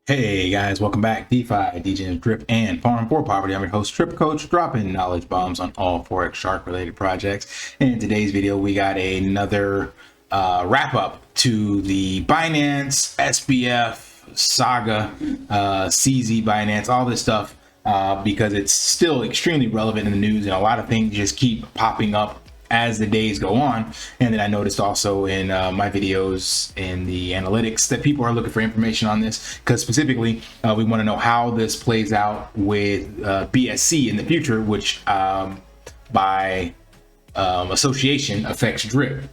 Hey guys, welcome back. DeFi, degens, drip, and farm for poverty. I'm your host, Trip Coach, dropping knowledge bombs on all Forex Shark related projects. In today's video, we got another wrap up to the Binance, SBF, saga, CZ, Binance, all this stuff because it's still extremely relevant in the news, and a lot of things just keep popping up as the days go on. And then I noticed also in my videos in the analytics that people are looking for information on this, because specifically we want to know how this plays out with BSC in the future, which by association affects drip.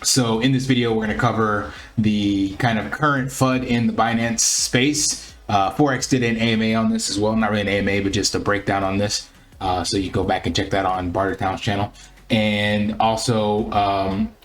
So in this video, we're going to cover the kind of current FUD in the Binance space. Forex did an AMA on this as well, not really an AMA, but just a breakdown on this. So you go back and check that on Bartertown's channel. And also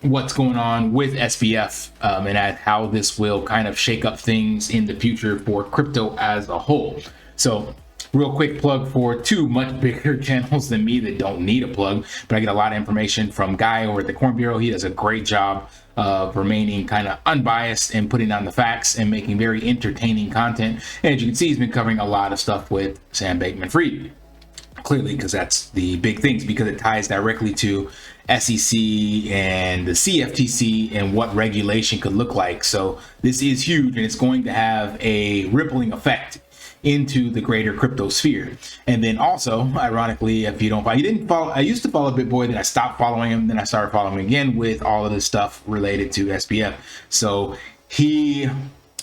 what's going on with SBF and how this will kind of shake up things in the future for crypto as a whole. So real quick plug for two much bigger channels than me that don't need a plug, but I get a lot of information from Guy over at the Corn Bureau. He does a great job of remaining kind of unbiased and putting down the facts and making very entertaining content. And as you can see, he's been covering a lot of stuff with Sam Bankman-Fried. Clearly, because that's the big things, because it ties directly to SEC and the CFTC and what regulation could look like. So this is huge, and it's going to have a rippling effect into the greater crypto sphere. And then also, ironically, if you don't follow, you didn't follow, I used to follow BitBoy, then I stopped following him, then I started following him again with all of this stuff related to SBF. So he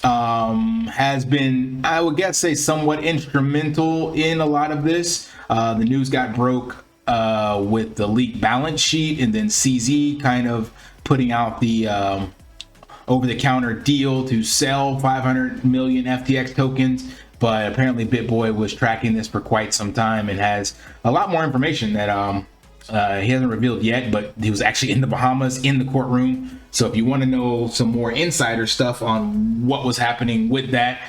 has been, I would guess, say somewhat instrumental in a lot of this. The news got broke with the leaked balance sheet, and then CZ kind of putting out the over-the-counter deal to sell 500 million FTX tokens. But apparently BitBoy was tracking this for quite some time and has a lot more information that he hasn't revealed yet, but he was actually in the Bahamas in the courtroom. So if you want to know some more insider stuff on what was happening with that,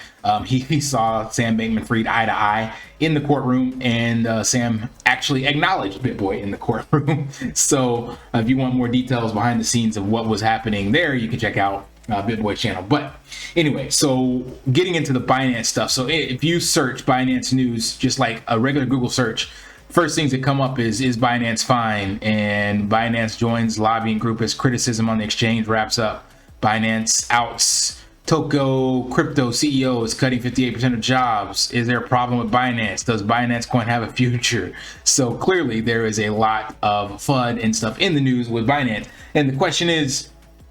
he saw Sam Bankman-Fried eye to eye in the courtroom, and Sam actually acknowledged BitBoy in the courtroom. So if you want more details behind the scenes of what was happening there, you can check out BitBoy's channel. But anyway, so getting into the Binance stuff. So if you search Binance news, just like a regular Google search, first things that come up is Binance fine? And Binance joins lobbying group as criticism on the exchange wraps up. Binance outs Toko crypto CEO is cutting 58% of jobs. Is there a problem with Binance? Does Binance coin have a future? So clearly there is a lot of FUD and stuff in the news with Binance. And the question is,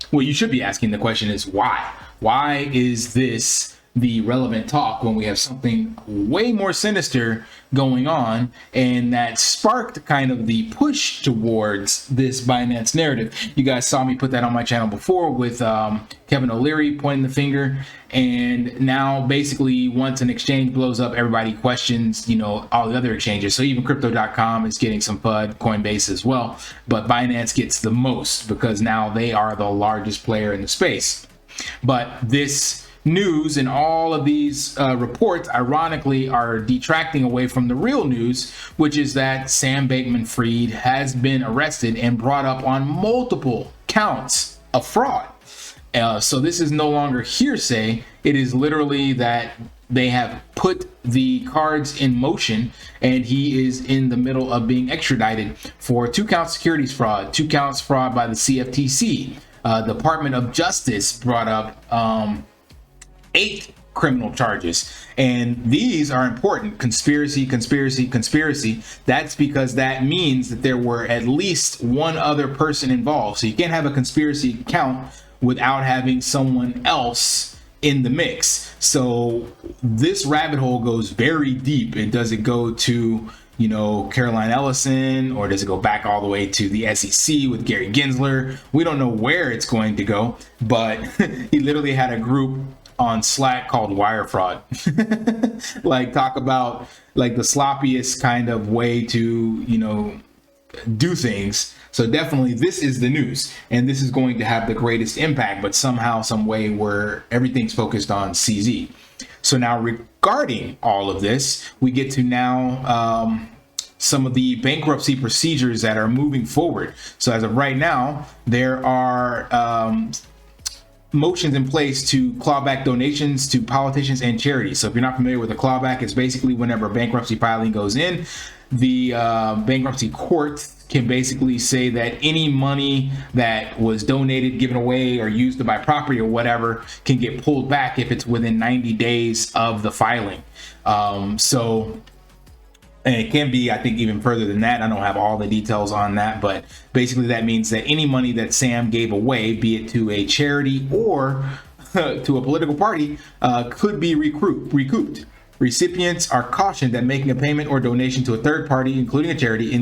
what you should be asking the question is why? Why is this the relevant talk when we have something way more sinister going on? And that sparked kind of the push towards this Binance narrative. You guys saw me put that on my channel before with Kevin O'Leary pointing the finger. And now basically once an exchange blows up, everybody questions, you know, all the other exchanges. So even crypto.com is getting some FUD, Coinbase as well. But Binance gets the most because now they are the largest player in the space. But this news and all of these reports ironically are detracting away from the real news, which is that Sam Bankman-Fried has been arrested and brought up on multiple counts of fraud. So this is no longer hearsay. It is literally that they have put the cards in motion, and he is in the middle of being extradited for 2 counts securities fraud, 2 counts fraud by the CFTC. Department of Justice brought up 8 criminal charges, and these are important. Conspiracy. That's because that means that there were at least one other person involved. So you can't have a conspiracy count without having someone else in the mix. So this rabbit hole goes very deep. It doesn't go to, you know, Caroline Ellison, or does it go back all the way to the SEC with Gary Gensler? We don't know where it's going to go, but he literally had a group on Slack called Wire Fraud. Like, talk about like the sloppiest kind of way to, you know, do things. So definitely this is the news, and this is going to have the greatest impact, but somehow, some way where everything's focused on CZ. So now regarding all of this, we get to now some of the bankruptcy procedures that are moving forward. So as of right now, there are motions in place to claw back donations to politicians and charities. So if you're not familiar with a clawback, it's basically whenever a bankruptcy filing goes in, the bankruptcy court can basically say that any money that was donated, given away, or used to buy property or whatever can get pulled back if it's within 90 days of the filing. And it can be, I think, even further than that. I don't have all the details on that, but basically that means that any money that Sam gave away, be it to a charity or to a political party, could be recouped. Recipients are cautioned that making a payment or donation to a third party, including a charity, in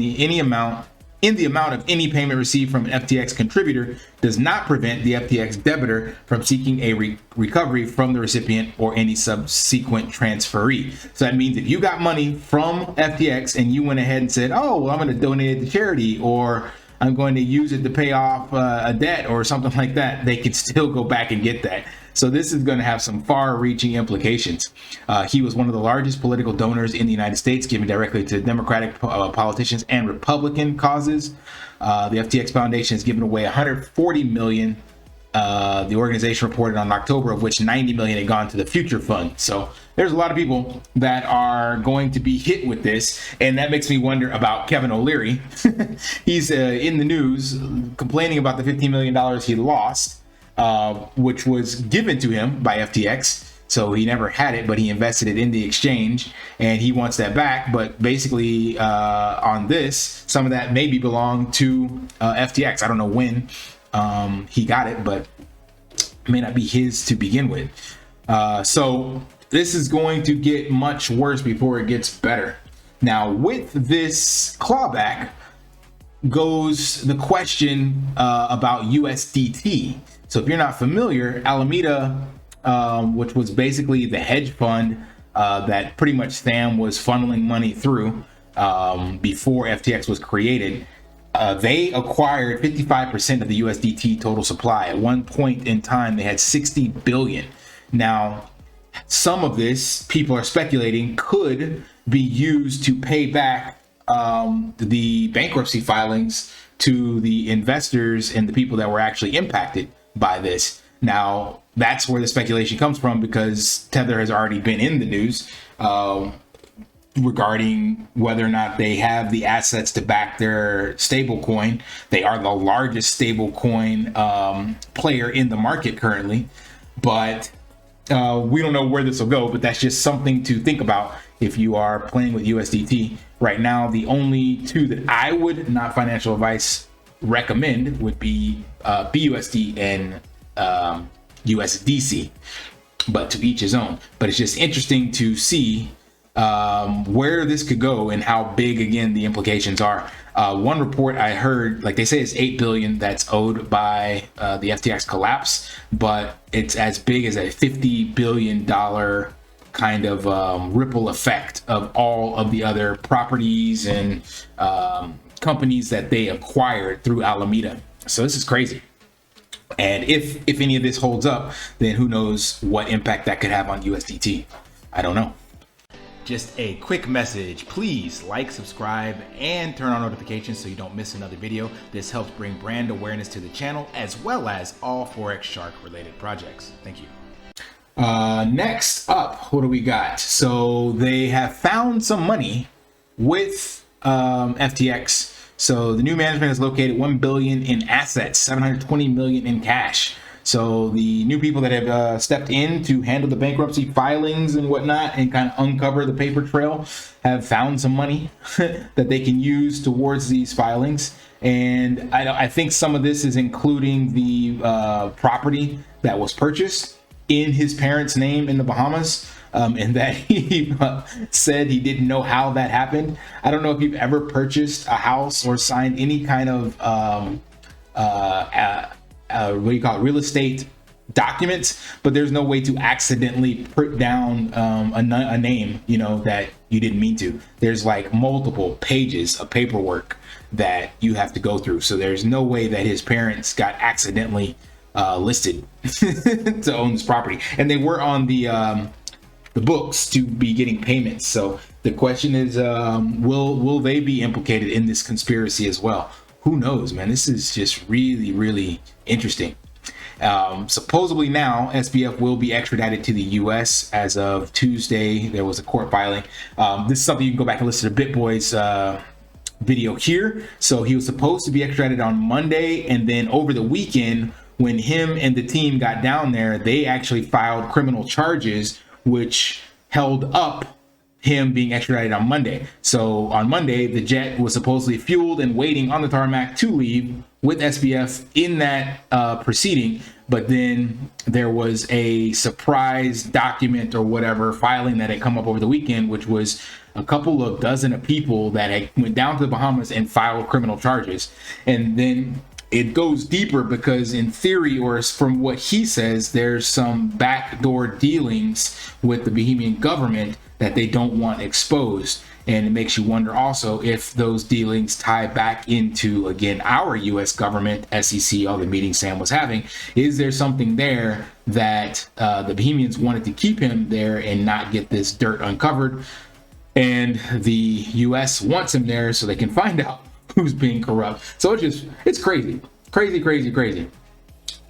the amount of any payment received from an FTX contributor does not prevent the FTX debtor from seeking a recovery from the recipient or any subsequent transferee. So that means if you got money from FTX and you went ahead and said, oh, well, I'm going to donate it to charity, or I'm going to use it to pay off a debt or something like that, they can still go back and get that. So this is going to have some far-reaching implications. He was one of the largest political donors in the United States, given directly to Democratic politicians and Republican causes. The FTX Foundation has given away $140 million. The organization reported on October, of which $90 million had gone to the Future Fund. So there's a lot of people that are going to be hit with this, and that makes me wonder about Kevin O'Leary. He's in the news complaining about the $15 million he lost, which was given to him by FTX. So he never had it, but he invested it in the exchange, and he wants that back. But basically, on this, some of that maybe belonged to FTX. I don't know when he got it, but it may not be his to begin with. So this is going to get much worse before it gets better. Now, with this clawback goes the question about USDT. So if you're not familiar, Alameda, which was basically the hedge fund that pretty much Sam was funneling money through before FTX was created, they acquired 55% of the USDT total supply. At one point in time, they had 60 billion. Now, some of this, people are speculating, could be used to pay back the bankruptcy filings to the investors and the people that were actually impacted by this. Now, that's where the speculation comes from, because Tether has already been in the news regarding whether or not they have the assets to back their stable coin. They are the largest stable coin player in the market currently, but we don't know where this will go. But that's just something to think about if you are playing with USDT. Right now, the only two that I would, not financial advice, recommend would be BUSD and USDC, but to each his own. But it's just interesting to see where this could go and how big, again, the implications are. One report I heard, like they say, it's 8 billion that's owed by the FTX collapse, but it's as big as a $50 billion kind of ripple effect of all of the other properties and companies that they acquired through Alameda. So this is crazy. And if any of this holds up, then who knows what impact that could have on USDT. I don't know. Just a quick message, please like, subscribe, and turn on notifications so you don't miss another video. This helps bring brand awareness to the channel, as well as all Forex Shark related projects. Thank you. Next up, what do we got? So they have found some money with FTX. So the new management has located 1 billion in assets, 720 million in cash. So the new people that have stepped in to handle the bankruptcy filings and whatnot and kind of uncover the paper trail have found some money that they can use towards these filings. And I think some of this is including the property that was purchased in his parents' name in the Bahamas, and that he said he didn't know how that happened. I don't know if you've ever purchased a house or signed any kind of what do you call it, real estate documents, but there's no way to accidentally put down a name, you know, that you didn't mean to. There's like multiple pages of paperwork that you have to go through. So there's no way that his parents got accidentally listed to own this property, and they were on the books to be getting payments. So the question is, will they be implicated in this conspiracy as well? Who knows, man? This is just really, really interesting. Supposedly now SBF will be extradited to the US as of Tuesday. There was a court filing. This is something you can go back and listen to BitBoy's video here. So he was supposed to be extradited on Monday, and then over the weekend when him and the team got down there, they actually filed criminal charges which held up him being extradited on Monday. So on Monday, the jet was supposedly fueled and waiting on the tarmac to leave with SBF in that proceeding. But then there was a surprise document or whatever filing that had come up over the weekend, which was a couple of dozen of people that had went down to the Bahamas and filed criminal charges. And then it goes deeper because in theory, or from what he says, there's some backdoor dealings with the Bahamian government that they don't want exposed. And it makes you wonder also if those dealings tie back into, again, our US government, SEC, all the meetings Sam was having. Is there something there that the Bahamians wanted to keep him there and not get this dirt uncovered? And the US wants him there so they can find out who's being corrupt. So it's crazy.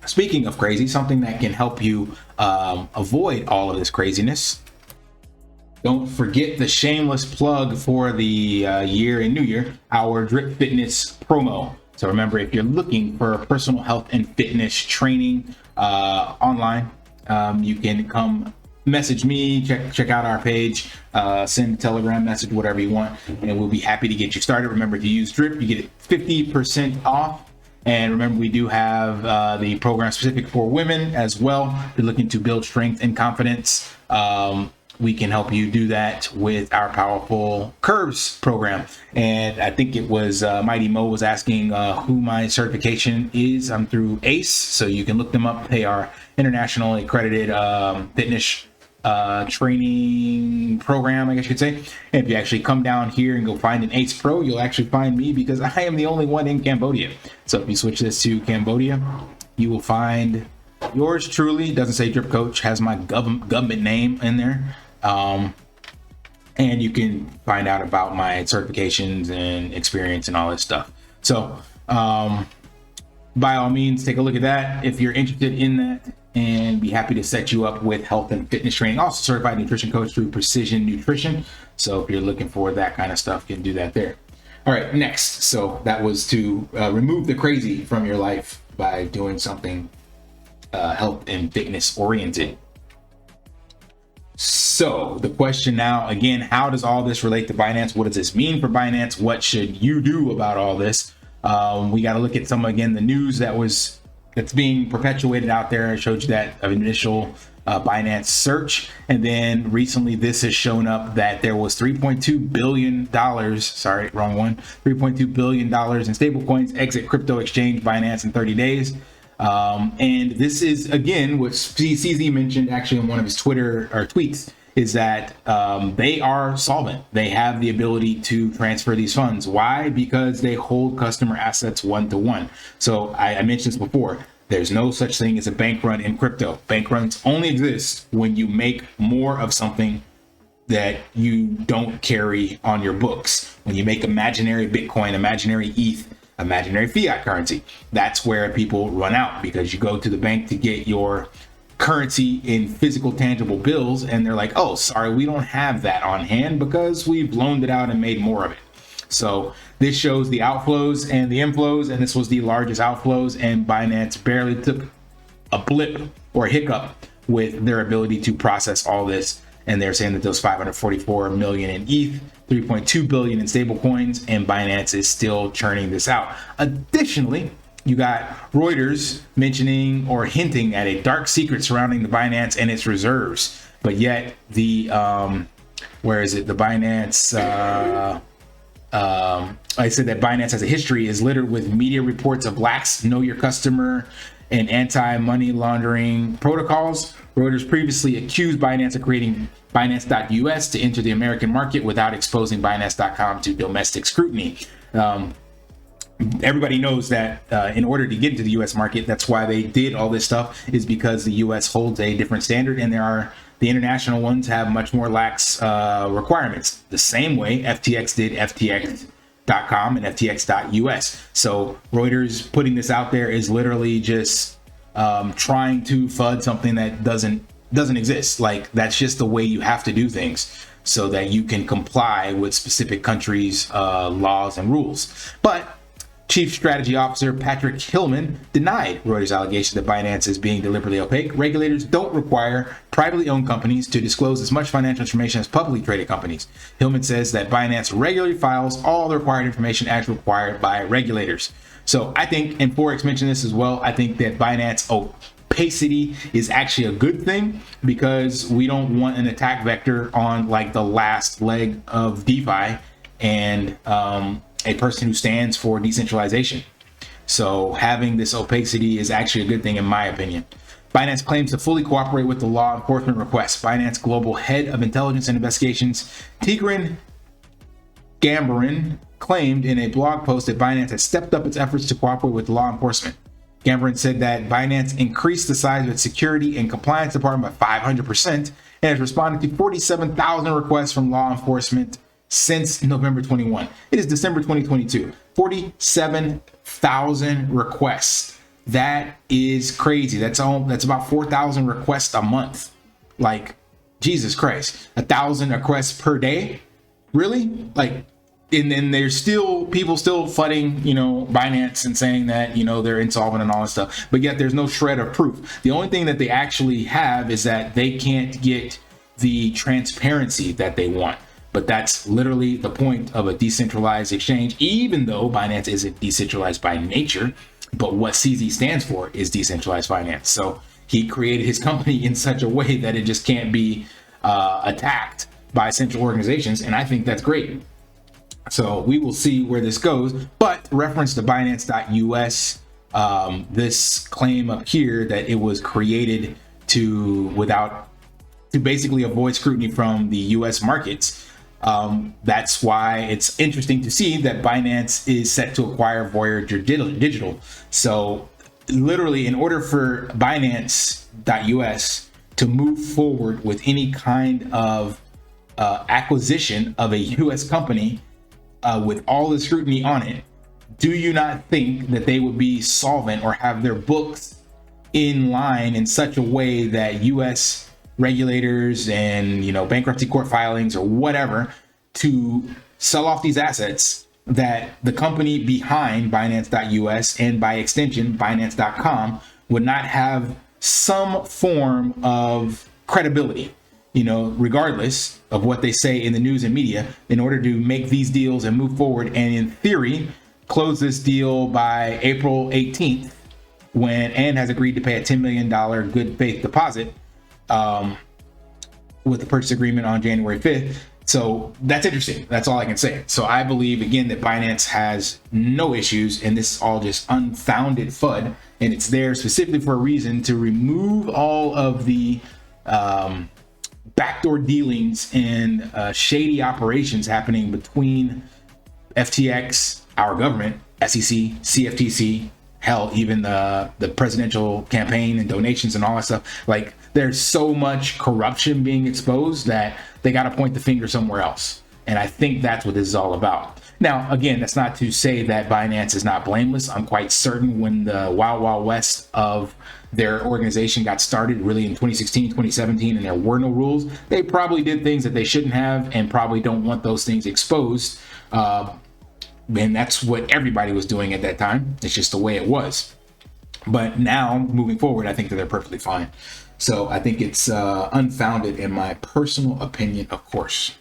Speaking of crazy, something that can help you avoid all of this craziness. Don't forget the shameless plug for the year and new year, our Drip Fitness promo. So remember, if you're looking for personal health and fitness training online, you can come message me, check out our page, send a Telegram message, whatever you want, and we'll be happy to get you started. Remember to use Drip, you get it 50% off. And remember, we do have the program specific for women as well. If you're looking to build strength and confidence, we can help you do that with our powerful curves program. And I think it was Mighty Mo was asking who my certification is. I'm through ACE, so you can look them up. They are internationally accredited fitness training program, I guess you could say. And if you actually come down here and go find an ACE Pro, you'll actually find me because I am the only one in Cambodia. So if you switch this to Cambodia, you will find yours truly. Doesn't say Drip Coach, has my government name in there. And you can find out about my certifications and experience and all this stuff. So by all means, take a look at that if you're interested in that, and be happy to set you up with health and fitness training. Also certified nutrition coach through Precision Nutrition. So if you're looking for that kind of stuff, you can do that there. All right, next. So that was to remove the crazy from your life by doing something health and fitness oriented. So the question now, again, how does all this relate to Binance? What does this mean for Binance? What should you do about all this? We got to look at some, again, the news that's being perpetuated out there. I showed you that initial Binance search. And then recently this has shown up that there was $3.2 billion, sorry, wrong one, $3.2 billion in stablecoins exit crypto exchange Binance in 30 days. And this is, again, what CZ mentioned actually in one of his Twitter or tweets, is that they are solvent. They have the ability to transfer these funds. Why? Because they hold customer assets one-to-one. So I mentioned this before. There's no such thing as a bank run in crypto. Bank runs only exist when you make more of something that you don't carry on your books. When you make imaginary Bitcoin, imaginary ETH, imaginary fiat currency, that's where people run out, because you go to the bank to get your currency in physical tangible bills and they're like, oh, sorry, we don't have that on hand because we've loaned it out and made more of it. So this shows the outflows and the inflows, and this was the largest outflows, and Binance barely took a blip or a hiccup with their ability to process all this. And they're saying that those 544 million in ETH, 3.2 billion in stable coins, and Binance is still churning this out. Additionally, you got Reuters mentioning or hinting at a dark secret surrounding the Binance and its reserves, but yet the where is it? The Binance. I said that Binance has a history is littered with media reports of lax know your customer and anti-money laundering protocols. Reuters previously accused Binance of creating Binance.us to enter the American market without exposing Binance.com to domestic scrutiny. Everybody knows that in order to get into the US market, that's why they did all this stuff, is because the US holds a different standard, and the international ones have much more lax requirements. The same way FTX did FTX.com and FTX.us. So Reuters putting this out there is literally just trying to FUD something that doesn't exist. Like, that's just the way you have to do things so that you can comply with specific countries' laws and rules. But Chief Strategy Officer Patrick Hillman denied Reuters' allegation that Binance is being deliberately opaque. Regulators don't require privately owned companies to disclose as much financial information as publicly traded companies. Hillman says that Binance regularly files all the required information as required by regulators. So I think, and Forex mentioned this as well, I think that Binance opacity is actually a good thing, because we don't want an attack vector on like the last leg of DeFi and a person who stands for decentralization. So having this opacity is actually a good thing, in my opinion. Binance claims to fully cooperate with the law enforcement requests. Binance Global Head of Intelligence and Investigations, Tigran Gambaryan, claimed in a blog post that Binance has stepped up its efforts to cooperate with law enforcement. Gambaryan said that Binance increased the size of its security and compliance department by 500% and has responded to 47,000 requests from law enforcement since November 21. It is December 2022. 47,000 requests. That is crazy. That's about 4,000 requests a month. Like, Jesus Christ, 1,000 requests per day. Really? Like, and then there's still people still flooding, Binance and saying that, they're insolvent and all this stuff. But yet there's no shred of proof. The only thing that they actually have is that they can't get the transparency that they want. But that's literally the point of a decentralized exchange, even though Binance isn't decentralized by nature. But what CZ stands for is decentralized finance. So he created his company in such a way that it just can't be attacked by central organizations. And I think that's great. So we will see where this goes. But reference to Binance.us, this claim up here that it was created to basically avoid scrutiny from the US markets. That's why it's interesting to see that Binance is set to acquire Voyager Digital. So literally, in order for Binance.us to move forward with any kind of acquisition of a US company with all the scrutiny on it, do you not think that they would be solvent or have their books in line in such a way that US regulators and bankruptcy court filings or whatever to sell off these assets, that the company behind Binance.us and by extension Binance.com would not have some form of credibility, regardless of what they say in the news and media, in order to make these deals and move forward, and in theory close this deal by April 18th, when Ann has agreed to pay a $10 million good faith deposit with the purchase agreement on January 5th. So that's interesting. That's all I can say. So I believe, again, that Binance has no issues, and this is all just unfounded FUD, and it's there specifically for a reason, to remove all of the backdoor dealings and shady operations happening between FTX, our government, SEC, CFTC, hell, even the presidential campaign and donations and all that stuff. Like, there's so much corruption being exposed that they got to point the finger somewhere else. And I think that's what this is all about. Now, again, that's not to say that Binance is not blameless. I'm quite certain when the wild, wild west of their organization got started, really in 2016, 2017, and there were no rules, they probably did things that they shouldn't have and probably don't want those things exposed. And that's what everybody was doing at that time. It's just the way it was. But now, moving forward, I think that they're perfectly fine. So I think it's unfounded in my personal opinion, of course.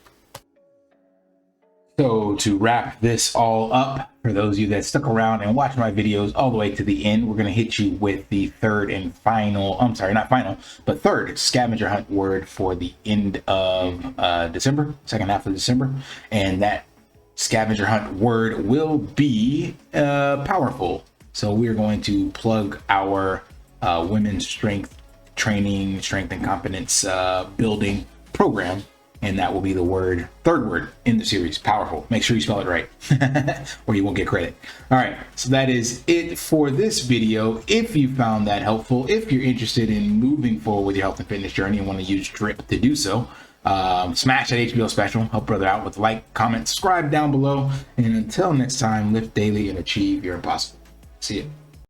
So to wrap this all up, for those of you that stuck around and watched my videos all the way to the end, we're going to hit you with the third and final, I'm sorry, not final, but third scavenger hunt word for the end of December, second half of December. And that scavenger hunt word will be powerful. So we're going to plug our women's strength training, strength and confidence building program, and that will be the third word in the series, powerful. Make sure you spell it right or you won't get credit. All right, so that is it for this video. If you found that helpful, if you're interested in moving forward with your health and fitness journey and want to use Drip to do so, smash that HBO special, help brother out with a like, comment, subscribe down below, and until next time, lift daily and achieve your impossible. See you.